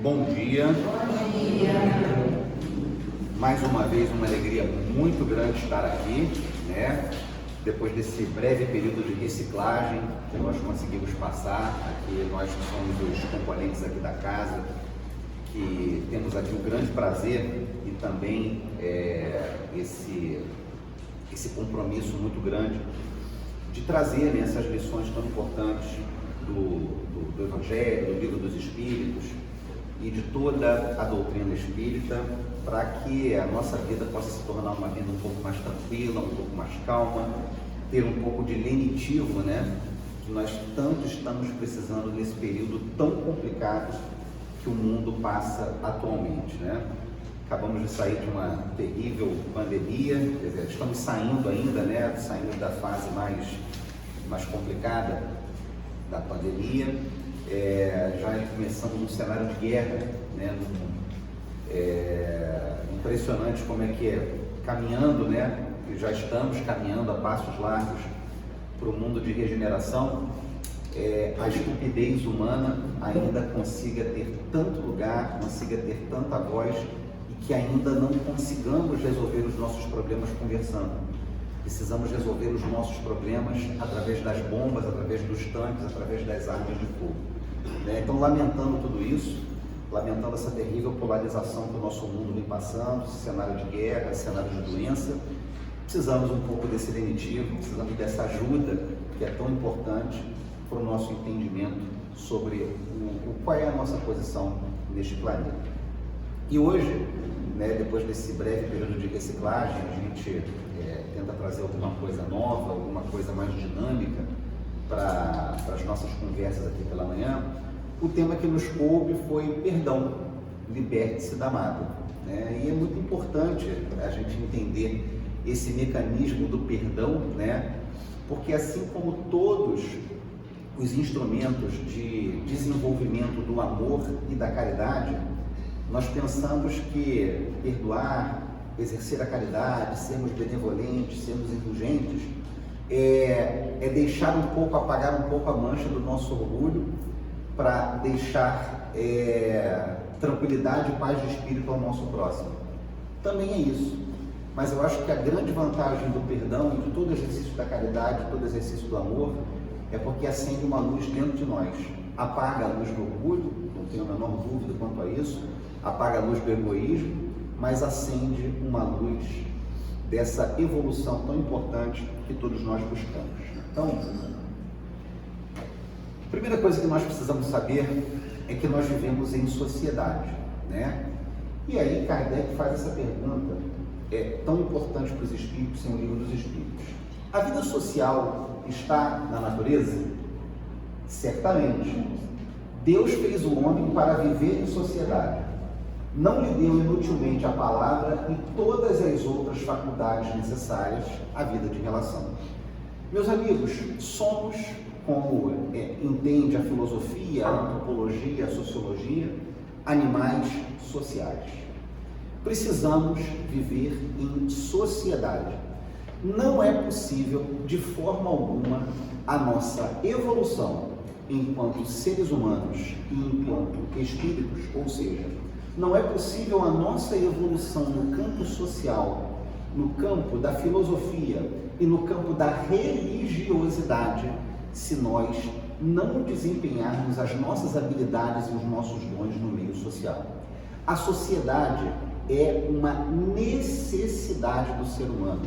Bom dia. Bom dia. Mais uma vez, uma alegria muito grande estar aqui, né? Depois desse breve período de reciclagem que nós conseguimos passar, aqui nós somos os componentes aqui da casa, que temos aqui o grande prazer e também esse compromisso muito grande de trazer, né, essas lições tão importantes do Evangelho, do Livro dos Espíritos e de toda a doutrina espírita, para que a nossa vida possa se tornar uma vida um pouco mais tranquila, um pouco mais calma, ter um pouco de lenitivo, né? Que nós tanto estamos precisando nesse período tão complicado que o mundo passa atualmente, né? Acabamos de sair de uma terrível pandemia, quer dizer, estamos saindo ainda, né? Saindo da fase mais complicada da pandemia. Já começamos um cenário de guerra, né, no mundo. Impressionante como é que caminhando, né, já estamos caminhando a passos largos para o mundo de regeneração, a estupidez humana ainda consiga ter tanto lugar, consiga ter tanta voz e que ainda não consigamos resolver os nossos problemas conversando. Precisamos resolver os nossos problemas através das bombas, através dos tanques, através das armas de fogo. Então, lamentando tudo isso, lamentando essa terrível polarização que o nosso mundo vem passando, esse cenário de guerra, esse cenário de doença, precisamos um pouco desse lenitivo, precisamos dessa ajuda que é tão importante para o nosso entendimento sobre qual é a nossa posição neste planeta. E hoje, né, depois desse breve período de reciclagem, a gente tenta trazer alguma coisa nova, alguma coisa mais dinâmica para as nossas conversas aqui pela manhã. O tema que nos coube foi perdão, liberte-se da mágoa, né? E é muito importante a gente entender esse mecanismo do perdão, né? Porque assim como todos os instrumentos de desenvolvimento do amor e da caridade, nós pensamos que perdoar, exercer a caridade, sermos benevolentes, sermos indulgentes, é deixar um pouco, apagar um pouco a mancha do nosso orgulho para deixar tranquilidade e paz de espírito ao nosso próximo. Também é isso. Mas eu acho que a grande vantagem do perdão e de todo exercício da caridade, todo exercício do amor, é porque acende uma luz dentro de nós. Apaga a luz do orgulho, não tenho a menor dúvida quanto a isso, apaga a luz do egoísmo, mas acende uma luz dessa evolução tão importante que todos nós buscamos. Então, a primeira coisa que nós precisamos saber é que nós vivemos em sociedade, né? E aí Kardec faz essa pergunta, tão importante para os espíritos, sem o Livro dos Espíritos. A vida social está na natureza? Certamente. Deus fez o homem para viver em sociedade. Não lhe deu inutilmente a palavra e todas as outras faculdades necessárias à vida de relação. Meus amigos, somos, como entende a filosofia, a antropologia, a sociologia, animais sociais. Precisamos viver em sociedade. Não é possível, de forma alguma, a nossa evolução enquanto seres humanos e enquanto espíritos, ou seja, não é possível a nossa evolução no campo social, no campo da filosofia e no campo da religiosidade, se nós não desempenharmos as nossas habilidades e os nossos dons no meio social. A sociedade é uma necessidade do ser humano,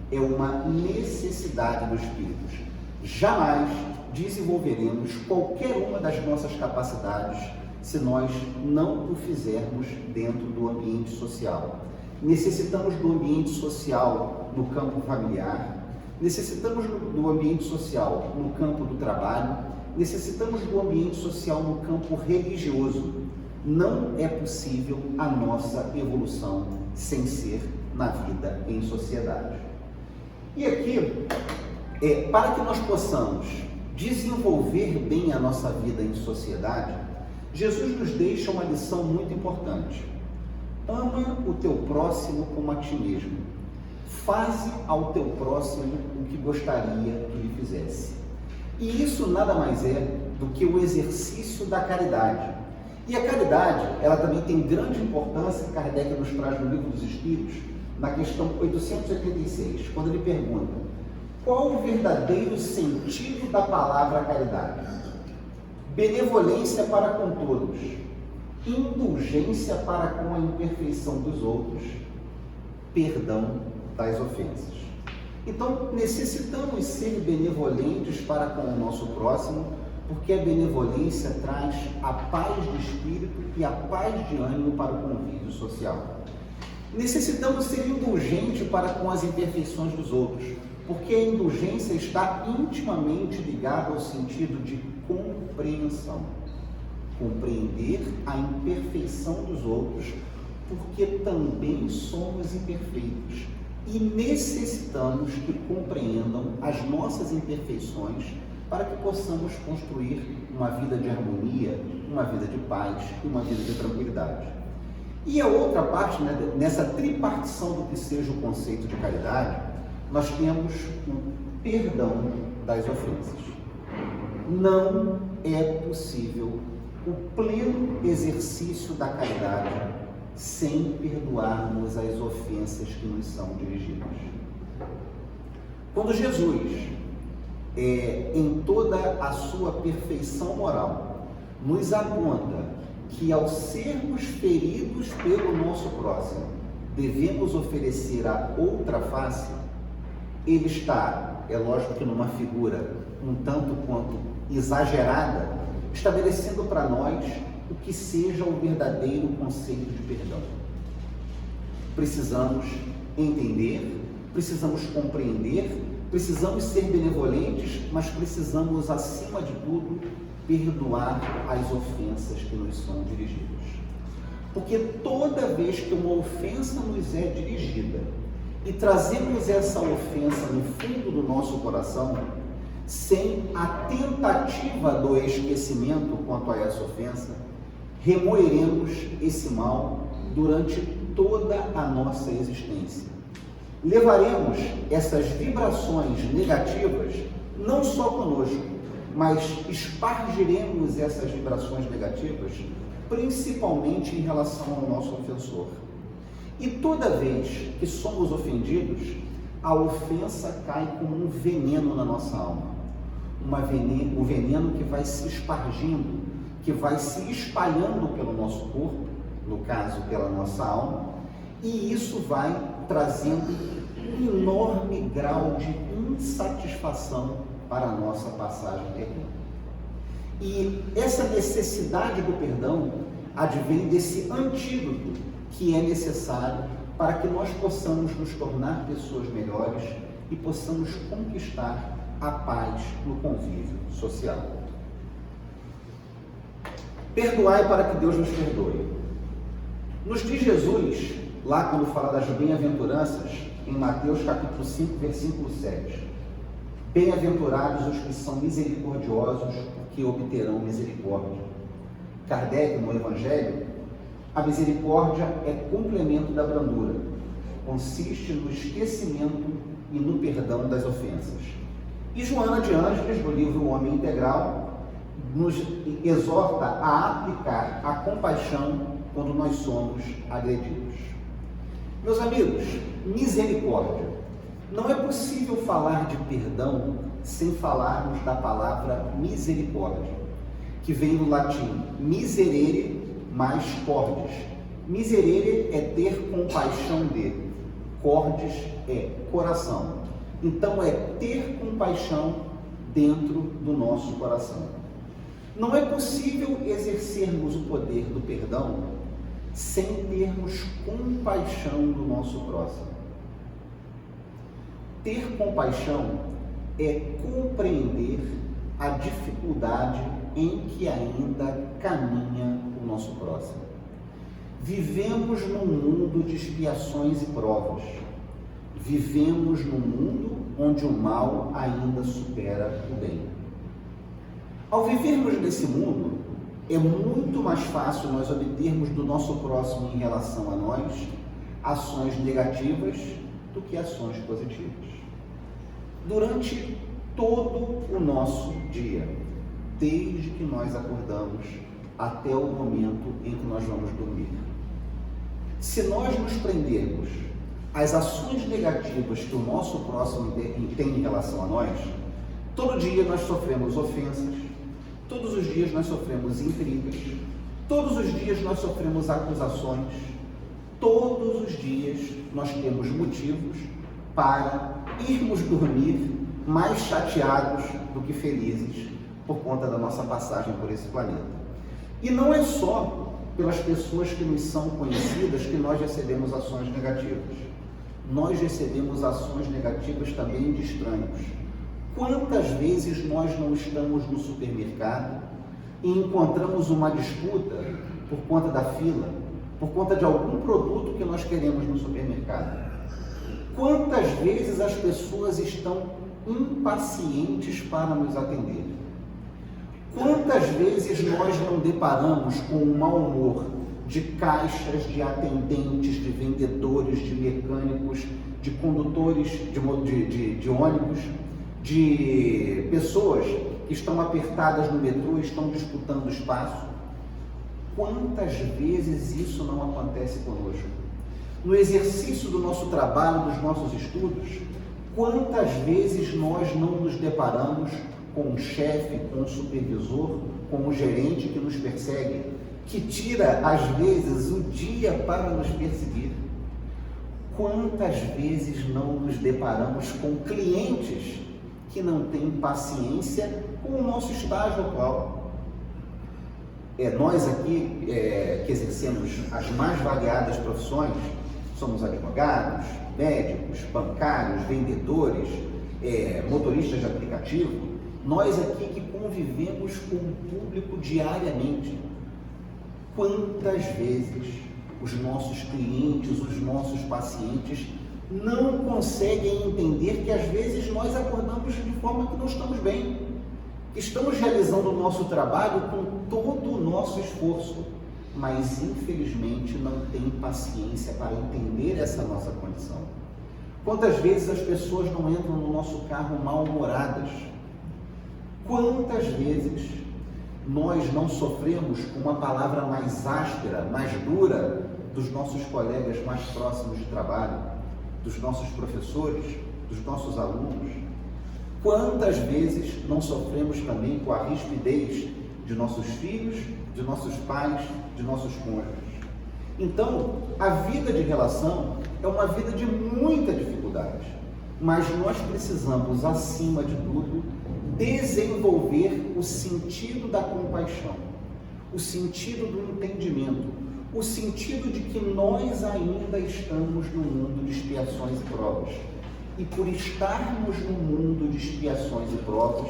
é uma necessidade dos espíritos. Jamais desenvolveremos qualquer uma das nossas capacidades se nós não o fizermos dentro do ambiente social. Necessitamos do ambiente social no campo familiar, necessitamos do ambiente social no campo do trabalho, necessitamos do ambiente social no campo religioso. Não é possível a nossa evolução sem ser na vida em sociedade. E aqui, para que nós possamos desenvolver bem a nossa vida em sociedade, Jesus nos deixa uma lição muito importante. Ama o teu próximo como a ti mesmo. Faze ao teu próximo o que gostaria que lhe fizesse. E isso nada mais é do que o exercício da caridade. E a caridade, ela também tem grande importância, que Kardec nos traz no Livro dos Espíritos, na questão 886, quando ele pergunta: qual o verdadeiro sentido da palavra caridade? Benevolência para com todos, indulgência para com a imperfeição dos outros, perdão das ofensas. Então, necessitamos ser benevolentes para com o nosso próximo, porque a benevolência traz a paz de espírito e a paz de ânimo para o convívio social. Necessitamos ser indulgentes para com as imperfeições dos outros, porque a indulgência está intimamente ligada ao sentido de compreensão. Compreender a imperfeição dos outros, porque também somos imperfeitos e necessitamos que compreendam as nossas imperfeições para que possamos construir uma vida de harmonia, uma vida de paz e uma vida de tranquilidade. E a outra parte, nessa tripartição do que seja o conceito de caridade, nós temos o perdão das ofensas. Não é possível o pleno exercício da caridade sem perdoarmos as ofensas que nos são dirigidas. Quando Jesus, em toda a sua perfeição moral, nos aponta que ao sermos feridos pelo nosso próximo, devemos oferecer a outra face, ele está, é lógico que numa figura um tanto quanto exagerada, estabelecendo para nós o que seja o verdadeiro conceito de perdão. Precisamos entender, precisamos compreender, precisamos ser benevolentes, mas precisamos, acima de tudo, perdoar as ofensas que nos são dirigidas. Porque toda vez que uma ofensa nos é dirigida e trazemos essa ofensa no fundo do nosso coração, sem a tentativa do esquecimento quanto a essa ofensa, remoeremos esse mal durante toda a nossa existência. Levaremos essas vibrações negativas não só conosco, mas espargiremos essas vibrações negativas principalmente em relação ao nosso ofensor. E toda vez que somos ofendidos, a ofensa cai como um veneno na nossa alma. Um veneno que vai se espargindo, que vai se espalhando pelo nosso corpo, no caso pela nossa alma, e isso vai trazendo um enorme grau de insatisfação para a nossa passagem terrena. E essa necessidade do perdão advém desse antídoto que é necessário para que nós possamos nos tornar pessoas melhores e possamos conquistar a paz no convívio social. Perdoai para que Deus nos perdoe. Nos diz Jesus, lá quando fala das bem-aventuranças, em Mateus capítulo 5, versículo 7. Bem-aventurados os que são misericordiosos, porque obterão misericórdia. Kardec, no Evangelho, a misericórdia é complemento da brandura, consiste no esquecimento e no perdão das ofensas. E Joana de Ângeles, no livro O Homem Integral, nos exorta a aplicar a compaixão quando nós somos agredidos. Meus amigos, misericórdia. Não é possível falar de perdão sem falarmos da palavra misericórdia, que vem do latim miserere mais cordis. Miserere é ter compaixão de, cordis é coração. Então é ter compaixão dentro do nosso coração. Não é possível exercermos o poder do perdão sem termos compaixão do nosso próximo. Ter compaixão é compreender a dificuldade em que ainda caminha o nosso próximo. Vivemos num mundo de expiações e provas. Vivemos num mundo onde o mal ainda supera o bem. Ao vivermos nesse mundo, é muito mais fácil nós obtermos do nosso próximo em relação a nós ações negativas do que ações positivas. Durante todo o nosso dia, desde que nós acordamos até o momento em que nós vamos dormir. Se nós nos prendermos às ações negativas que o nosso próximo tem em relação a nós, todo dia nós sofremos ofensas, todos os dias nós sofremos intrigas, todos os dias nós sofremos acusações, todos os dias nós temos motivos para irmos dormir mais chateados do que felizes por conta da nossa passagem por esse planeta. E não é só pelas pessoas que nos são conhecidas que nós recebemos ações negativas. Nós recebemos ações negativas também de estranhos. Quantas vezes nós não estamos no supermercado e encontramos uma disputa por conta da fila, por conta de algum produto que nós queremos no supermercado? Quantas vezes as pessoas estão impacientes para nos atender? Quantas vezes nós não deparamos com o mau humor de caixas, de atendentes, de vendedores, de mecânicos, de condutores de ônibus, de pessoas que estão apertadas no metrô e estão disputando espaço? Quantas vezes isso não acontece conosco? No exercício do nosso trabalho, dos nossos estudos, quantas vezes nós não nos deparamos com um chefe, com um supervisor, com um gerente que nos persegue, que tira, às vezes, o dia para nos perseguir? Quantas vezes não nos deparamos com clientes que não têm paciência com o nosso estágio atual? Nós aqui, que exercemos as mais variadas profissões, somos advogados, médicos, bancários, vendedores, motoristas de aplicativo, nós aqui que convivemos com o público diariamente, quantas vezes os nossos clientes, os nossos pacientes não conseguem entender que às vezes nós acordamos de forma que não estamos bem, que estamos realizando o nosso trabalho com todo o nosso esforço, mas infelizmente não tem paciência para entender essa nossa condição. Quantas vezes as pessoas não entram no nosso carro mal-humoradas? Quantas vezes nós não sofremos com uma palavra mais áspera, mais dura dos nossos colegas mais próximos de trabalho, dos nossos professores, dos nossos alunos? Quantas vezes não sofremos também com a rispidez de nossos filhos, de nossos pais, de nossos cônjuges? Então, a vida de relação é uma vida de muita dificuldade, mas nós precisamos, acima de tudo, desenvolver o sentido da compaixão, o sentido do entendimento, o sentido de que nós ainda estamos no mundo de expiações e provas. E por estarmos no mundo de expiações e provas,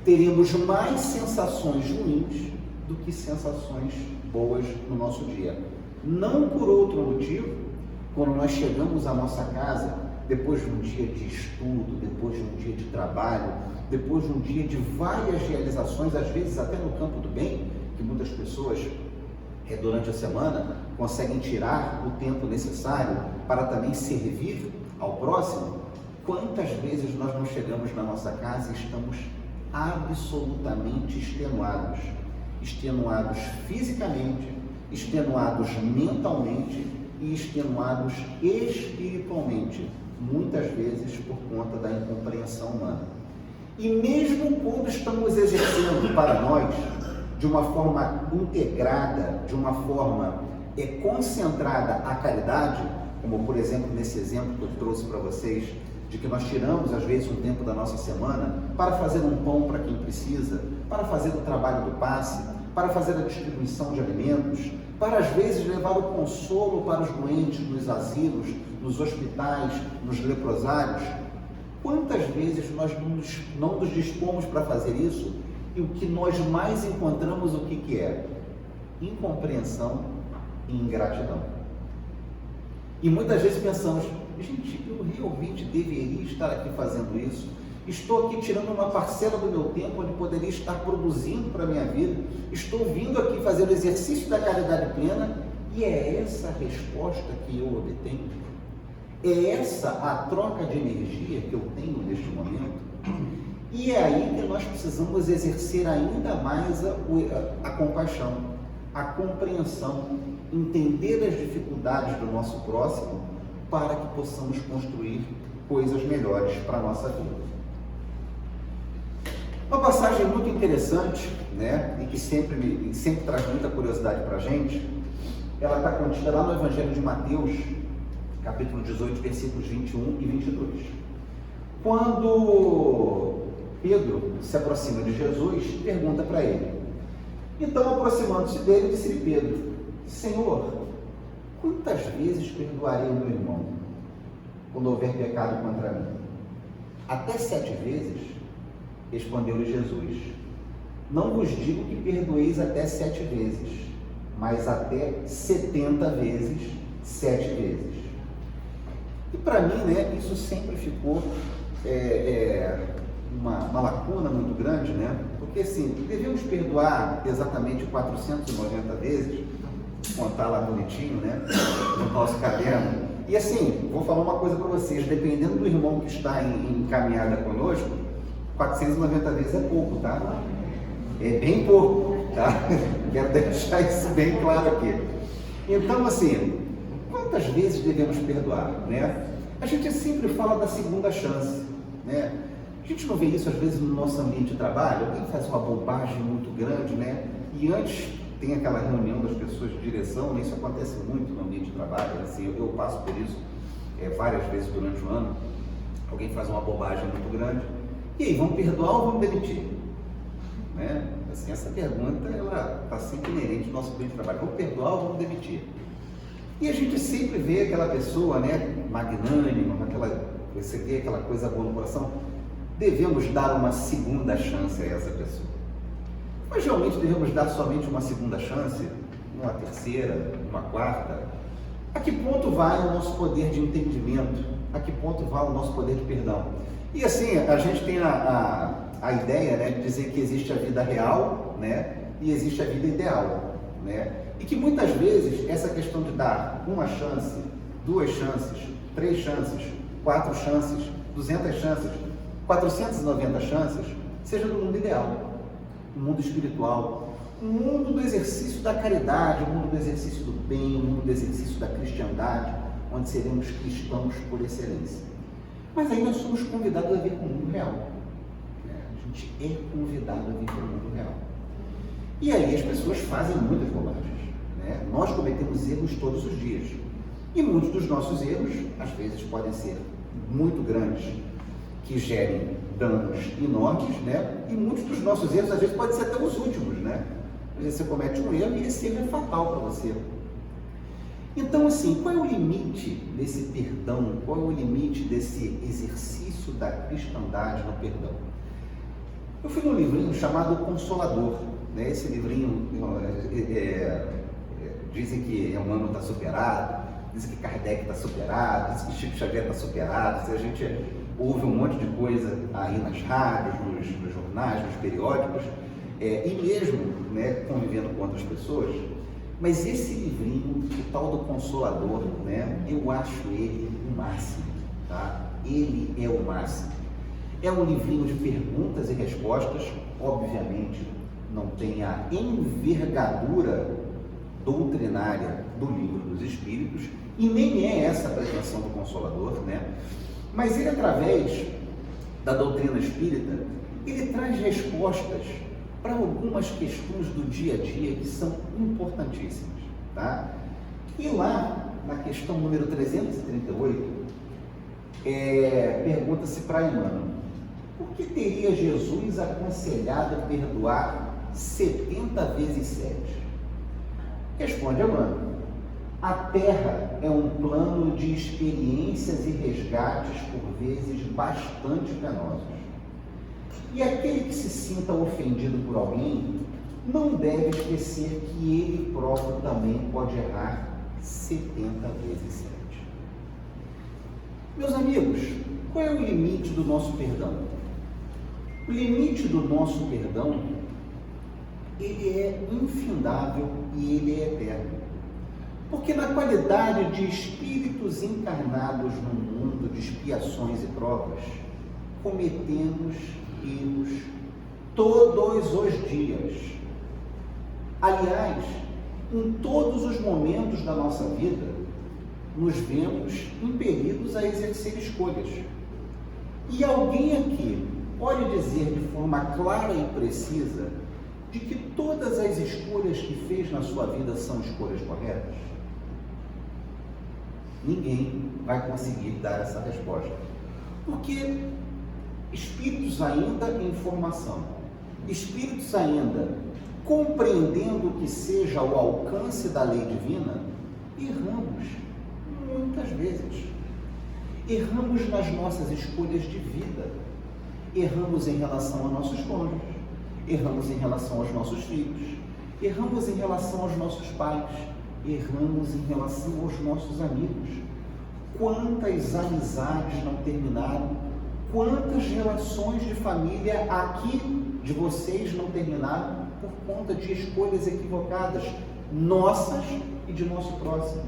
teremos mais sensações ruins do que sensações boas no nosso dia. Não por outro motivo, quando nós chegamos à nossa casa, depois de um dia de estudo, depois de um dia de trabalho, depois de um dia de várias realizações, às vezes até no campo do bem, que muitas pessoas durante a semana conseguem tirar o tempo necessário para também servir ao próximo. Quantas vezes nós não chegamos na nossa casa e estamos absolutamente extenuados fisicamente, extenuados mentalmente e extenuados espiritualmente, muitas vezes por conta da incompreensão humana. E mesmo quando estamos exercendo para nós de uma forma integrada, de uma forma concentrada a caridade, como por exemplo nesse exemplo que eu trouxe para vocês, de que nós tiramos às vezes um tempo da nossa semana para fazer um pão para quem precisa, para fazer o trabalho do passe, para fazer a distribuição de alimentos, para às vezes levar o consolo para os doentes nos asilos, nos hospitais, nos leprosários. Quantas vezes nós não nos dispomos para fazer isso e o que nós mais encontramos, o que é? Incompreensão e ingratidão. E muitas vezes pensamos, gente, eu realmente deveria estar aqui fazendo isso, estou aqui tirando uma parcela do meu tempo onde poderia estar produzindo para a minha vida, estou vindo aqui fazer o exercício da caridade plena, e é essa a resposta que eu obtenho? É essa a troca de energia que eu tenho neste momento? E é aí que nós precisamos exercer ainda mais a compaixão. a compreensão, entender as dificuldades do nosso próximo para que possamos construir coisas melhores para a nossa vida. Uma passagem muito interessante, né, e que sempre traz muita curiosidade para a gente, ela está contida lá no Evangelho de Mateus, capítulo 18, versículos 21 e 22. Quando Pedro se aproxima de Jesus, pergunta para ele. Então, aproximando-se dele, disse-lhe Pedro: Senhor, quantas vezes perdoarei o meu irmão quando houver pecado contra mim? Até 7 vezes? Respondeu-lhe Jesus: não vos digo que perdoeis até 7 vezes, mas até 70 vezes, 7 vezes. E para mim, né, isso sempre ficou uma lacuna muito grande, né? Porque assim, devemos perdoar exatamente 490 vezes, contar lá bonitinho, né, no nosso caderno. E assim, vou falar uma coisa para vocês, dependendo do irmão que está em caminhada conosco, 490 vezes é pouco, tá? É bem pouco, tá? Quero deixar isso bem claro aqui. Então, assim, quantas vezes devemos perdoar, né? A gente sempre fala da segunda chance, né? A gente não vê isso às vezes no nosso ambiente de trabalho, alguém faz uma bobagem muito grande, né? E antes tem aquela reunião das pessoas de direção, né? Isso acontece muito no ambiente de trabalho, assim, eu passo por isso várias vezes durante o ano. Alguém faz uma bobagem muito grande, e aí, vamos perdoar ou vamos demitir? Né? Assim, essa pergunta, ela está sempre inerente ao nosso ambiente de trabalho. Vamos perdoar ou vamos demitir? E a gente sempre vê aquela pessoa, né, magnânima, você vê aquela coisa boa no coração. Devemos dar uma segunda chance a essa pessoa. Mas realmente devemos dar somente uma segunda chance? Uma terceira? Uma quarta? A que ponto vai o nosso poder de entendimento? A que ponto vai o nosso poder de perdão? E assim, a gente tem a ideia, né, de dizer que existe a vida real, né, e existe a vida ideal, né? E que muitas vezes essa questão de dar uma chance, 2 chances, 3 chances, 4 chances, 200 chances, 490 chances, seja no mundo ideal, no mundo espiritual, no mundo do exercício da caridade, no mundo do exercício do bem, no mundo do exercício da cristiandade, onde seremos cristãos por excelência. Mas aí nós somos convidados a vir para o mundo real. A gente é convidado a vir para o mundo real. E aí as pessoas fazem muitas bobagens, né? Nós cometemos erros todos os dias. E muitos dos nossos erros, às vezes, podem ser muito grandes, que gerem danos enormes, né? E muitos dos nossos erros, às vezes, podem ser até os últimos, né? Às vezes você comete um erro e esse erro é fatal para você. Então, assim, qual é o limite desse perdão? Qual é o limite desse exercício da cristandade no perdão? Eu fui num livrinho chamado O Consolador, né? Esse livrinho, dizem que Emmanuel está superado, dizem que Kardec está superado, dizem que Chico Xavier está superado. Se a gente ouve um monte de coisa aí nas rádios, nos jornais, nos periódicos, e mesmo, né, convivendo com outras pessoas. Mas esse livrinho, o tal do Consolador, né, eu acho ele o máximo, tá? Ele é o máximo. É um livrinho de perguntas e respostas, obviamente não tem a envergadura doutrinária do Livro dos Espíritos, e nem é essa a pretensão do Consolador, né? Mas ele, através da doutrina espírita, ele traz respostas para algumas questões do dia a dia que são importantíssimas, tá? E lá, na questão número 338, pergunta-se para Emmanuel: por que teria Jesus aconselhado perdoar 70 vezes 7? Responde Emmanuel: a Terra é um plano de experiências e resgates, por vezes bastante penosos. E aquele que se sinta ofendido por alguém não deve esquecer que ele próprio também pode errar 70 vezes 7. Meus amigos, qual é o limite do nosso perdão? O limite do nosso perdão, ele é infindável e ele é eterno. Porque na qualidade de espíritos encarnados no mundo de expiações e provas, cometemos erros todos os dias. Aliás, em todos os momentos da nossa vida, nos vemos impelidos a exercer escolhas. E alguém aqui pode dizer de forma clara e precisa de que todas as escolhas que fez na sua vida são escolhas corretas? Ninguém vai conseguir dar essa resposta. Porque espíritos ainda em formação, espíritos ainda compreendendo o que seja o alcance da lei divina, erramos muitas vezes. Erramos nas nossas escolhas de vida, erramos em relação a nossos cônjuges, erramos em relação aos nossos filhos, erramos em relação aos nossos pais, erramos em relação aos nossos amigos. Quantas amizades não terminaram? Quantas relações de família aqui de vocês não terminaram por conta de escolhas equivocadas, nossas e de nosso próximo?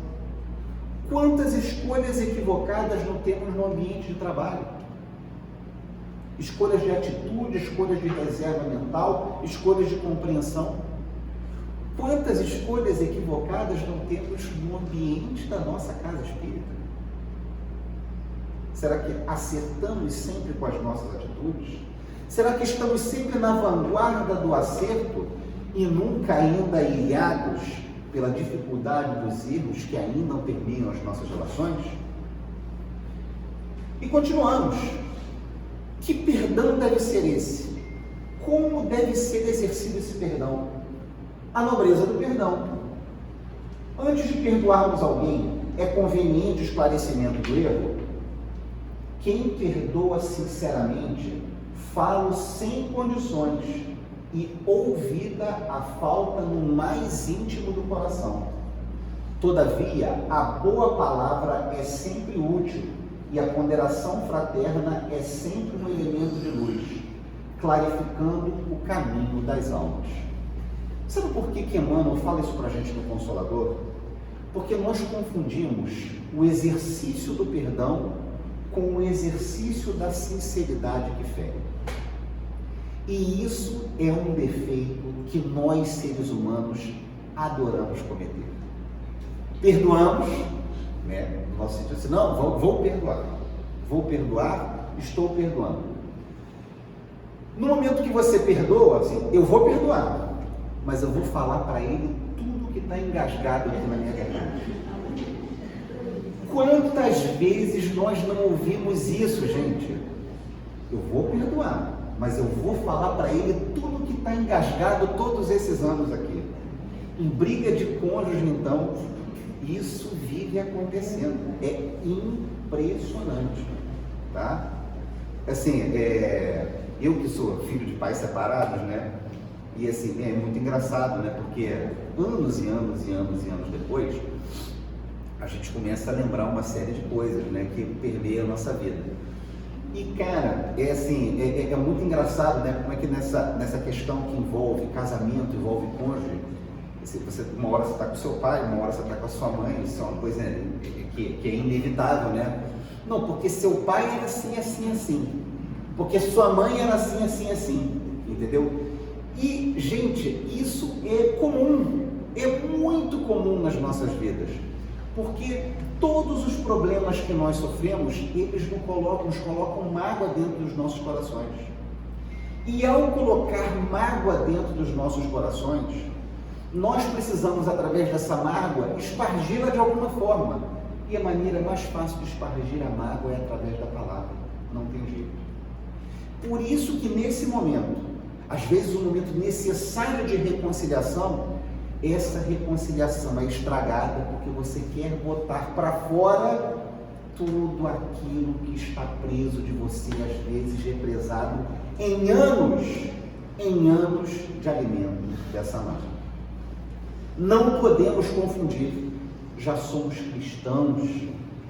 Quantas escolhas equivocadas não temos no ambiente de trabalho? Escolhas de atitude, escolhas de reserva mental, escolhas de compreensão. Quantas escolhas equivocadas não temos no ambiente da nossa casa espírita? Será que acertamos sempre com as nossas atitudes? Será que estamos sempre na vanguarda do acerto e nunca ainda ilhados pela dificuldade dos erros que ainda permeiam as nossas relações? E continuamos. Que perdão deve ser esse? Como deve ser exercido esse perdão? A nobreza do perdão. Antes de perdoarmos alguém, é conveniente o esclarecimento do erro? Quem perdoa sinceramente, fala sem condições e ouvida a falta no mais íntimo do coração. Todavia, a boa palavra é sempre útil e a ponderação fraterna é sempre um elemento de luz, clarificando o caminho das almas. Sabe por que Emmanuel fala isso para a gente no Consolador? Porque nós confundimos o exercício do perdão com o exercício da sinceridade que fere. E isso é um defeito que nós, seres humanos, adoramos cometer. Perdoamos, né? No nosso sentido assim, não, vou perdoar, estou perdoando. No momento que você perdoa, assim, eu vou perdoar, mas eu vou falar para ele tudo que está engasgado aqui na minha garganta. Quantas vezes nós não ouvimos isso, gente? Eu vou perdoar, mas eu vou falar para ele tudo que está engasgado todos esses anos aqui. Em briga de cônjuge, então, isso vive acontecendo. É impressionante, tá? Assim, eu que sou filho de pais separados, né? E assim, é muito engraçado, né? Porque anos e anos e anos e anos depois, a gente começa a lembrar uma série de coisas, né, que permeiam a nossa vida. E, cara, é assim, é muito engraçado, né, como é que nessa questão que envolve casamento, envolve cônjuge, uma hora você está com seu pai, uma hora você está com a sua mãe, isso é uma coisa que é inevitável, né? Não, porque seu pai era assim, assim, assim. Porque sua mãe era assim, assim, assim. Entendeu? E, gente, isso é comum, é muito comum nas nossas vidas. Porque todos os problemas que nós sofremos, eles nos colocam mágoa dentro dos nossos corações. E ao colocar mágoa dentro dos nossos corações, nós precisamos, através dessa mágoa, espargi-la de alguma forma. E a maneira mais fácil de espargir a mágoa é através da palavra. Não tem jeito. Por isso que nesse momento, às vezes um momento necessário de reconciliação, essa reconciliação é estragada porque você quer botar para fora tudo aquilo que está preso de você, às vezes represado em anos de alimento dessa mágoa. Não podemos confundir, já somos cristãos,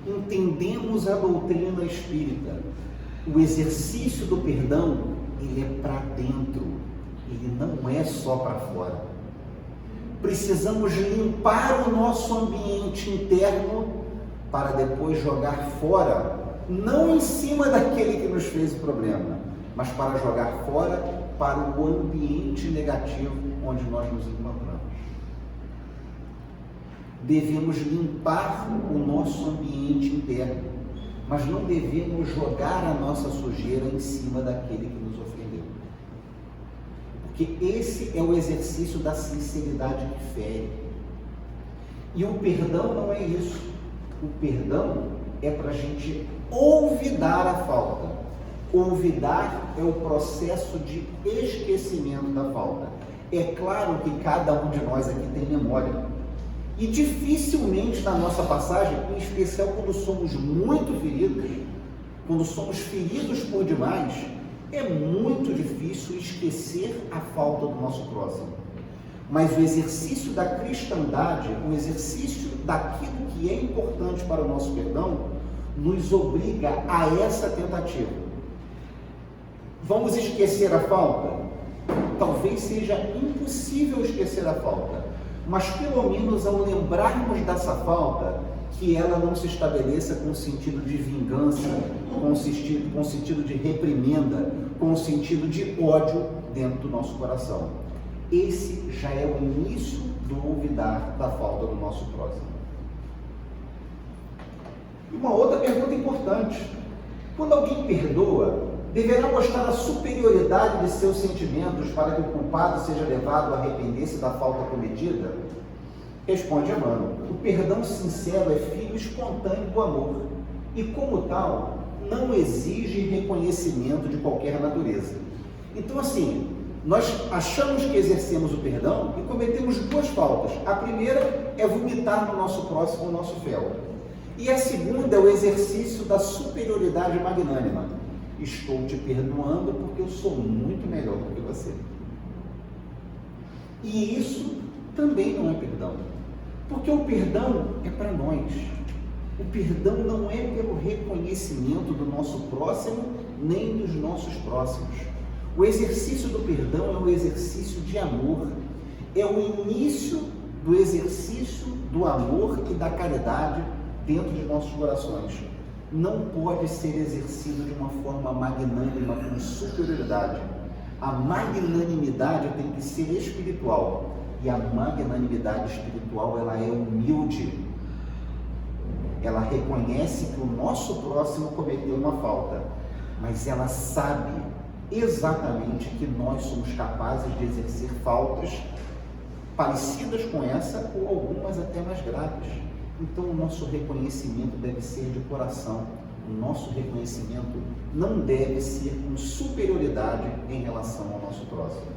entendemos a doutrina espírita. O exercício do perdão, ele é para dentro, ele não é só para fora. Precisamos limpar o nosso ambiente interno para depois jogar fora, não em cima daquele que nos fez o problema, mas para jogar fora para o ambiente negativo onde nós nos encontramos. devemos limpar o nosso ambiente interno, mas não devemos jogar a nossa sujeira em cima daquele que nos ofendeu. Porque esse é o exercício da sinceridade que fere. E o perdão não é isso. O perdão é para a gente olvidar a falta. Olvidar é o processo de esquecimento da falta. É claro que cada um de nós aqui tem memória. E dificilmente na nossa passagem, em especial quando somos muito feridos, quando somos feridos por demais, é muito difícil esquecer a falta do nosso próximo. Mas o exercício da cristandade, o exercício daquilo que é importante para o nosso perdão, nos obriga a essa tentativa. Vamos esquecer a falta? Talvez seja impossível esquecer a falta, mas pelo menos ao lembrarmos dessa falta, que ela não se estabeleça com o sentido de vingança, com o sentido de reprimenda, com o sentido de ódio dentro do nosso coração. Esse já é o início do olvidar da falta do nosso próximo. E uma outra pergunta importante: quando alguém perdoa, deverá mostrar a superioridade de seus sentimentos para que o culpado seja levado a arrepender-se da falta cometida? Responde Emmanuel: o perdão sincero é filho espontâneo do amor e, como tal, não exige reconhecimento de qualquer natureza. Então, assim, nós achamos que exercemos o perdão e cometemos duas faltas. A primeira é vomitar no nosso próximo o nosso fel. E a segunda é o exercício da superioridade magnânima. Estou te perdoando porque eu sou muito melhor do que você. E isso também não é perdão. Porque o perdão é para nós. O perdão não é pelo reconhecimento do nosso próximo, nem dos nossos próximos. O exercício do perdão é um exercício de amor. É o início do exercício do amor e da caridade dentro de nossos corações. Não pode ser exercido de uma forma magnânima, com superioridade. A magnanimidade tem que ser espiritual. E a magnanimidade espiritual, ela é humilde. Ela reconhece que o nosso próximo cometeu uma falta, mas ela sabe exatamente que nós somos capazes de exercer faltas parecidas com essa ou algumas até mais graves. Então o nosso reconhecimento deve ser de coração. O nosso reconhecimento não deve ser com superioridade em relação ao nosso próximo.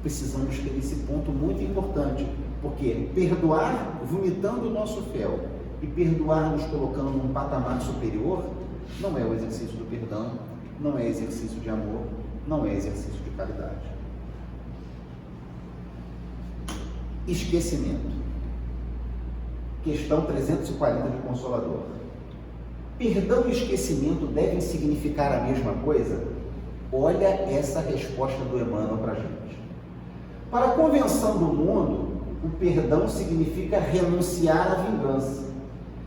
Precisamos ter esse ponto muito importante, porque perdoar vomitando o nosso fel e perdoar nos colocando num patamar superior não é o exercício do perdão, não é exercício de amor, não é exercício de caridade. Esquecimento. Questão 340 de Consolador. Perdão e esquecimento devem significar a mesma coisa? Olha essa resposta do Emmanuel para a gente. Para a convenção do mundo, o perdão significa renunciar à vingança,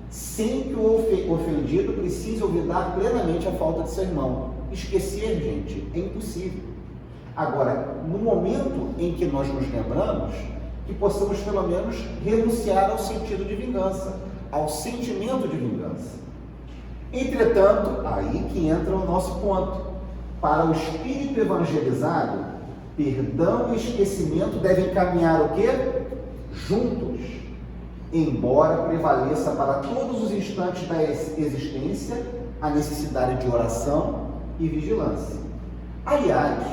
sem que o ofendido precise olvidar plenamente a falta de seu irmão. Esquecer, gente, é impossível. Agora, no momento em que nós nos lembramos, que possamos pelo menos renunciar ao sentido de vingança, ao sentimento de vingança. Entretanto, aí que entra o nosso ponto. Para o espírito evangelizado, perdão e esquecimento devem caminhar o quê? Juntos, embora prevaleça para todos os instantes da existência a necessidade de oração e vigilância. Aliás,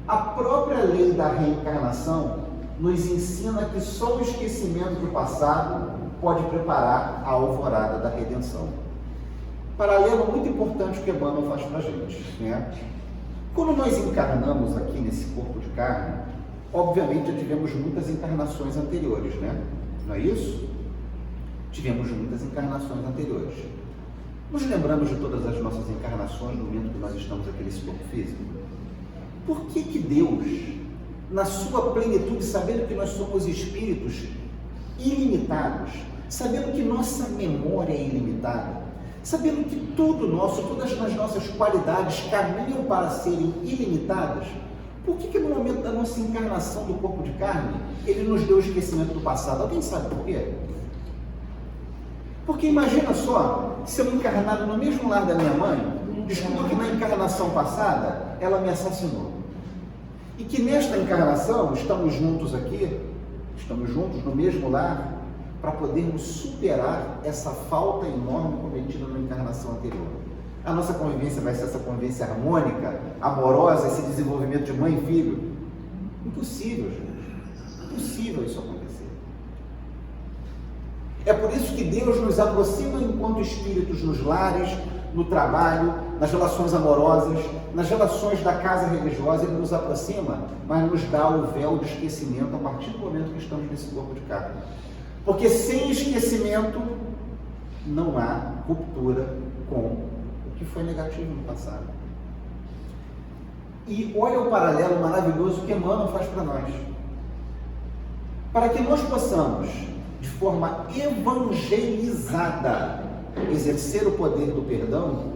a própria lei da reencarnação nos ensina que só o esquecimento do passado pode preparar a alvorada da redenção. Paralelo muito importante que Emmanuel faz para a gente, né? Quando nós encarnamos aqui nesse corpo de carne, obviamente já tivemos muitas encarnações anteriores, né? Não é isso? Tivemos muitas encarnações anteriores. Nos lembramos de todas as nossas encarnações no momento que nós estamos aqui nesse corpo físico? Por que Deus, na sua plenitude, sabendo que nós somos espíritos ilimitados, sabendo que nossa memória é ilimitada, sabendo que tudo nosso, todas as nossas qualidades caminham para serem ilimitadas, por que no momento da nossa encarnação do corpo de carne, Ele nos deu o esquecimento do passado? Alguém sabe por quê? Porque imagina só, se eu encarnado no mesmo lar da minha mãe, descubro que na encarnação passada ela me assassinou. E que nesta encarnação estamos juntos aqui, estamos juntos no mesmo lar, para podermos superar essa falta enorme cometida na encarnação anterior. A nossa convivência vai ser essa convivência harmônica, amorosa, esse desenvolvimento de mãe e filho? Impossível, gente. Impossível isso acontecer. É por isso que Deus nos aproxima enquanto espíritos nos lares, no trabalho, nas relações amorosas, nas relações da casa religiosa. Ele nos aproxima, mas nos dá o véu de esquecimento a partir do momento que estamos nesse corpo de carne. Porque sem esquecimento não há ruptura com o que foi negativo no passado. E olha o paralelo maravilhoso que Emmanuel faz para nós. Para que nós possamos, de forma evangelizada, exercer o poder do perdão,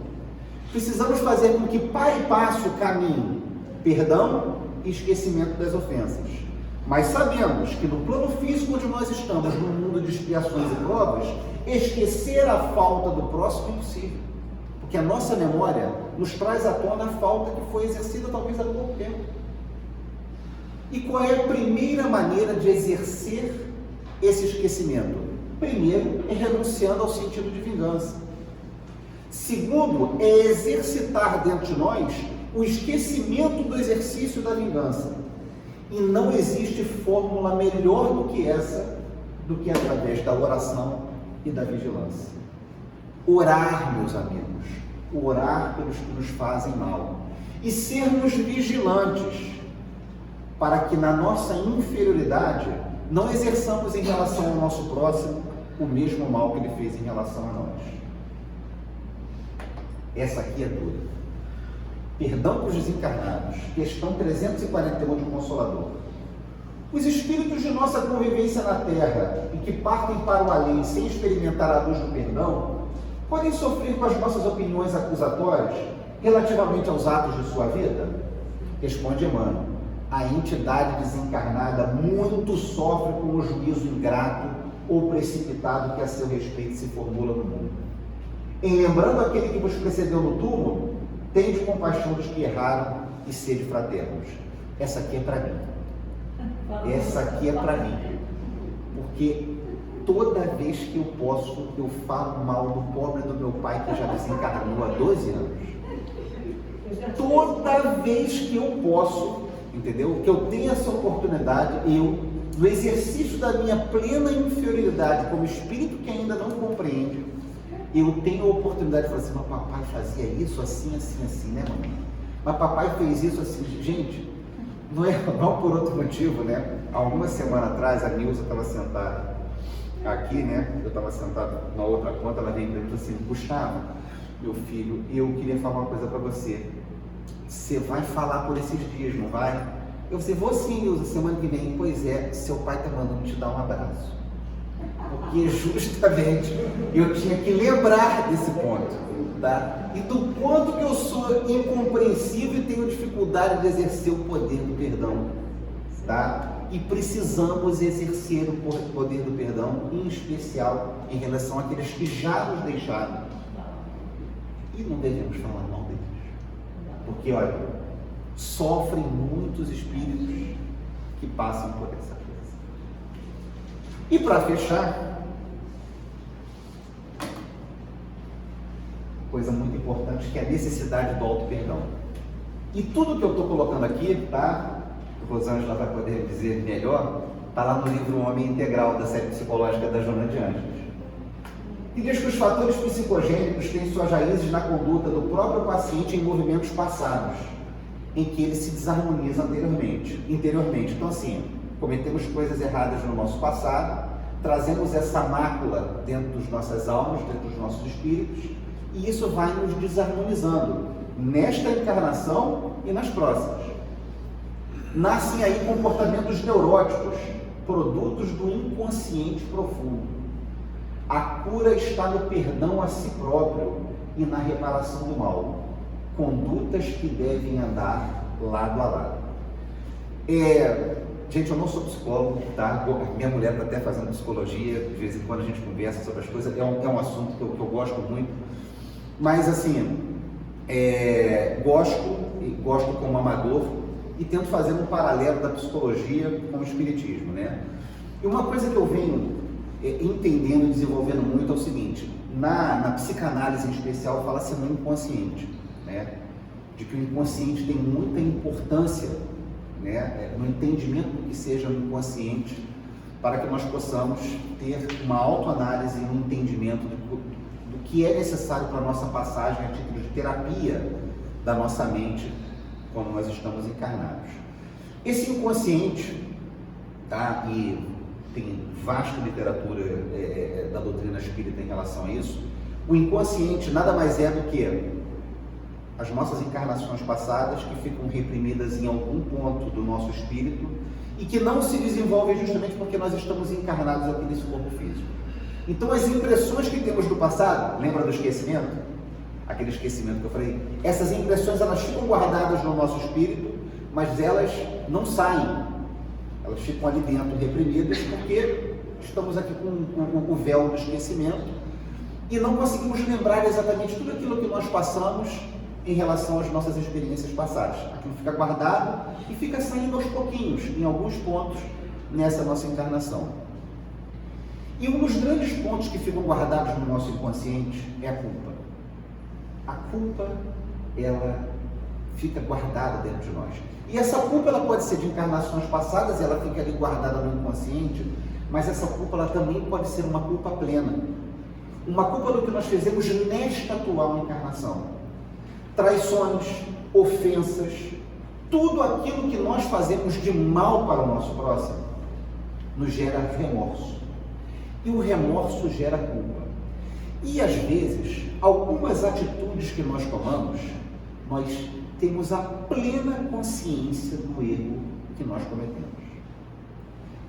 precisamos fazer com que para e passe o caminho perdão e esquecimento das ofensas. Mas sabemos que no plano físico onde nós estamos, no mundo de expiações e provas, esquecer a falta do próximo é impossível. Porque a nossa memória nos traz à tona a falta que foi exercida talvez há pouco tempo. E qual é a primeira maneira de exercer esse esquecimento? Primeiro, é renunciando ao sentido de vingança. Segundo, é exercitar dentro de nós o esquecimento do exercício da vingança. E não existe fórmula melhor do que essa, do que através da oração e da vigilância. Orar, meus amigos, orar pelos que nos fazem mal. E sermos vigilantes, para que na nossa inferioridade não exerçamos em relação ao nosso próximo o mesmo mal que ele fez em relação a nós. Essa aqui é dura. Perdão para os desencarnados, questão 341 de Consolador. Os espíritos de nossa convivência na Terra e que partem para o além sem experimentar a luz do perdão, podem sofrer com as nossas opiniões acusatórias relativamente aos atos de sua vida? Responde Emmanuel: a entidade desencarnada muito sofre com o juízo ingrato ou precipitado que a seu respeito se formula no mundo. Em lembrando aquele que vos precedeu no túmulo, tende compaixão dos que erraram e sede fraternos. Essa aqui é para mim. Essa aqui é para mim. Porque toda vez que eu posso, eu falo mal do pobre do meu pai que já desencarnou há 12 anos. Toda vez que eu posso, entendeu? Que eu tenho essa oportunidade, eu, no exercício da minha plena inferioridade como espírito que ainda não compreende, eu tenho a oportunidade de falar assim: mas papai fazia isso assim, assim, assim, né, mamãe? Mas papai fez isso assim. Gente, não por outro motivo, né? Há alguma semana atrás, a Nilza estava sentada aqui, né? Eu estava sentado na outra ponta, ela veio para mim e falou assim: Gustavo, meu filho, eu queria falar uma coisa para você. Você vai falar por esses dias, não vai? Eu falei: vou sim, Nilza, semana que vem. Pois é, seu pai está mandando te dar um abraço. Porque justamente eu tinha que lembrar desse ponto, tá? E do quanto que eu sou incompreensível e tenho dificuldade de exercer o poder do perdão, tá? E precisamos exercer o poder do perdão, em especial em relação àqueles que já nos deixaram. E não devemos falar mal deles. Porque, olha, sofrem muitos espíritos que passam por essa coisa. E para fechar, coisa muito importante, que é a necessidade do auto-perdão. E tudo que eu estou colocando aqui, tá? O Rosângela vai poder dizer melhor, está lá no livro O Homem Integral, da série psicológica da Joana de Ângeles. E diz que os fatores psicogênicos têm suas raízes na conduta do próprio paciente em movimentos passados, em que ele se desarmoniza interiormente. Então, assim, cometemos coisas erradas no nosso passado, trazemos essa mácula dentro das nossas almas, dentro dos nossos espíritos, e isso vai nos desarmonizando nesta encarnação e nas próximas. Nascem aí comportamentos neuróticos, produtos do inconsciente profundo. A cura está no perdão a si próprio e na reparação do mal. Condutas que devem andar lado a lado. Gente, eu não sou psicólogo, tá? Minha mulher está até fazendo psicologia, de vez em quando a gente conversa sobre as coisas, é um assunto que eu gosto muito, mas assim, gosto como amador e tento fazer um paralelo da psicologia com o espiritismo, né? E uma coisa que eu venho entendendo e desenvolvendo muito é o seguinte: na psicanálise em especial fala-se no inconsciente, né? De que o inconsciente tem muita importância, né? No entendimento do que seja o inconsciente, para que nós possamos ter uma autoanálise e um entendimento do que é necessário para a nossa passagem a título de terapia da nossa mente quando nós estamos encarnados. Esse inconsciente, tá? E tem vasta literatura da doutrina espírita em relação a isso. O inconsciente nada mais é do que as nossas encarnações passadas que ficam reprimidas em algum ponto do nosso espírito e que não se desenvolvem justamente porque nós estamos encarnados aqui nesse corpo físico. Então as impressões que temos do passado, lembra do esquecimento? Aquele esquecimento que eu falei, essas impressões elas ficam guardadas no nosso espírito, mas elas não saem, elas ficam ali dentro reprimidas porque estamos aqui com o véu do esquecimento e não conseguimos lembrar exatamente tudo aquilo que nós passamos em relação às nossas experiências passadas. Aquilo fica guardado e fica saindo aos pouquinhos, em alguns pontos, nessa nossa encarnação. E um dos grandes pontos que ficam guardados no nosso inconsciente é a culpa. A culpa, ela fica guardada dentro de nós. E essa culpa, ela pode ser de encarnações passadas, ela fica ali guardada no inconsciente, mas essa culpa, ela também pode ser uma culpa plena. Uma culpa do que nós fizemos nesta atual encarnação. Traições, ofensas, tudo aquilo que nós fazemos de mal para o nosso próximo, nos gera remorso. E o remorso gera culpa. E às vezes, algumas atitudes que nós tomamos, nós temos a plena consciência do erro que nós cometemos.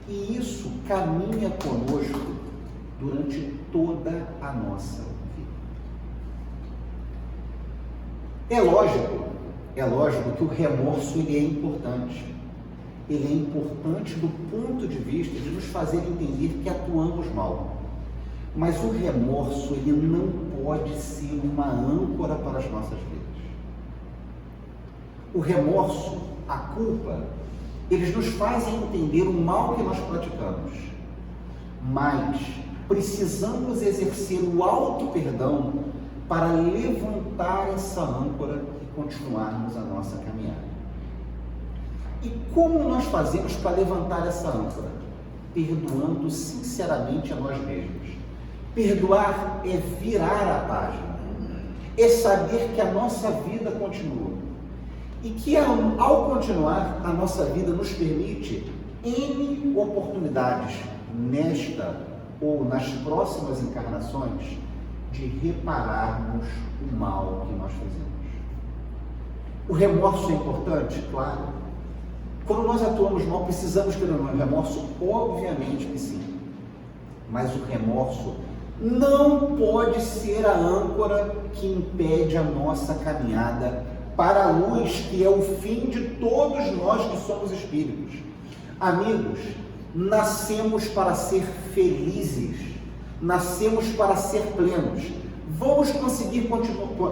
E isso caminha conosco durante toda a nossa vida. É lógico que o remorso ele é importante. Ele é importante do ponto de vista de nos fazer entender que atuamos mal. Mas o remorso ele não pode ser uma âncora para as nossas vidas. O remorso, a culpa, eles nos fazem entender o mal que nós praticamos. Mas precisamos exercer o auto-perdão para levantar essa âncora e continuarmos a nossa caminhada. E como nós fazemos para levantar essa âncora? Perdoando sinceramente a nós mesmos. Perdoar é virar a página, é saber que a nossa vida continua e que ao continuar a nossa vida nos permite N oportunidades nesta ou nas próximas encarnações de repararmos o mal que nós fizemos. O remorso é importante? Claro. Quando nós atuamos mal, precisamos ter um remorso? Obviamente que sim. Mas o remorso não pode ser a âncora que impede a nossa caminhada para a luz, que é o fim de todos nós que somos espíritos. Amigos, nascemos para ser felizes, nascemos para ser plenos. Vamos conseguir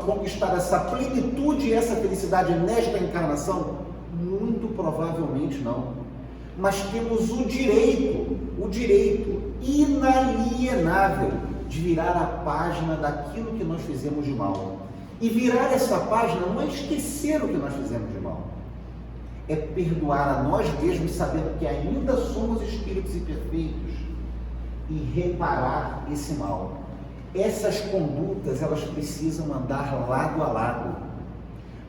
conquistar essa plenitude e essa felicidade nesta encarnação? Muito provavelmente não. Mas temos o direito inalienável de virar a página daquilo que nós fizemos de mal. E virar essa página não é esquecer o que nós fizemos de mal. É perdoar a nós mesmos, sabendo que ainda somos espíritos imperfeitos, e reparar esse mal. Essas condutas, elas precisam andar lado a lado.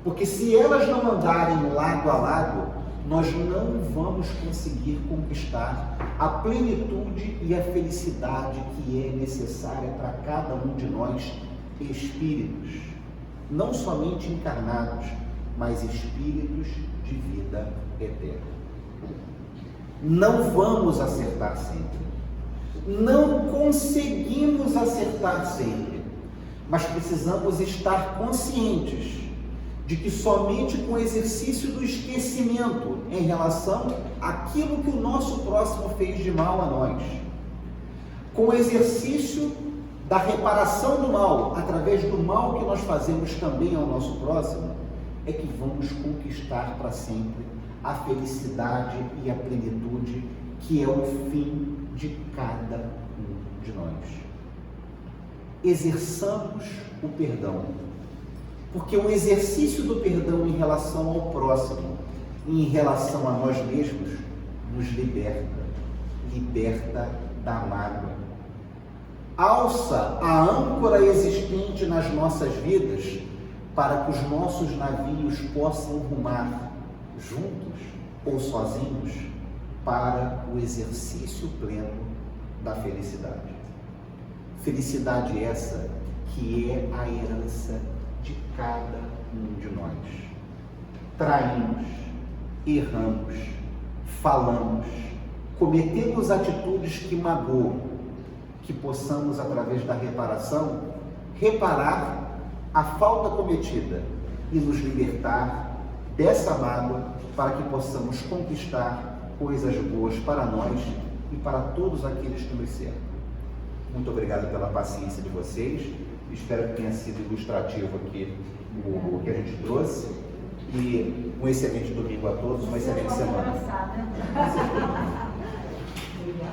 Porque se elas não andarem lado a lado, nós não vamos conseguir conquistar a plenitude e a felicidade que é necessária para cada um de nós, espíritos, não somente encarnados, mas espíritos de vida eterna. Não vamos acertar sempre, não conseguimos acertar sempre, mas precisamos estar conscientes de que somente com o exercício do esquecimento em relação àquilo que o nosso próximo fez de mal a nós, com o exercício da reparação do mal, através do mal que nós fazemos também ao nosso próximo, é que vamos conquistar para sempre a felicidade e a plenitude que é o fim de cada um de nós. Exerçamos o perdão, porque o exercício do perdão em relação ao próximo e em relação a nós mesmos nos liberta da mágoa. Alça a âncora existente nas nossas vidas para que os nossos navios possam rumar juntos ou sozinhos para o exercício pleno da felicidade. Felicidade essa que é a herança de cada um de nós. Traímos, erramos, falamos, cometemos atitudes que magoam, que possamos, através da reparação, reparar a falta cometida e nos libertar dessa mágoa para que possamos conquistar coisas boas para nós e para todos aqueles que nos cercam. Muito obrigado pela paciência de vocês. Espero que tenha sido ilustrativo aqui o que a gente trouxe. E um excelente domingo a todos, uma excelente semana.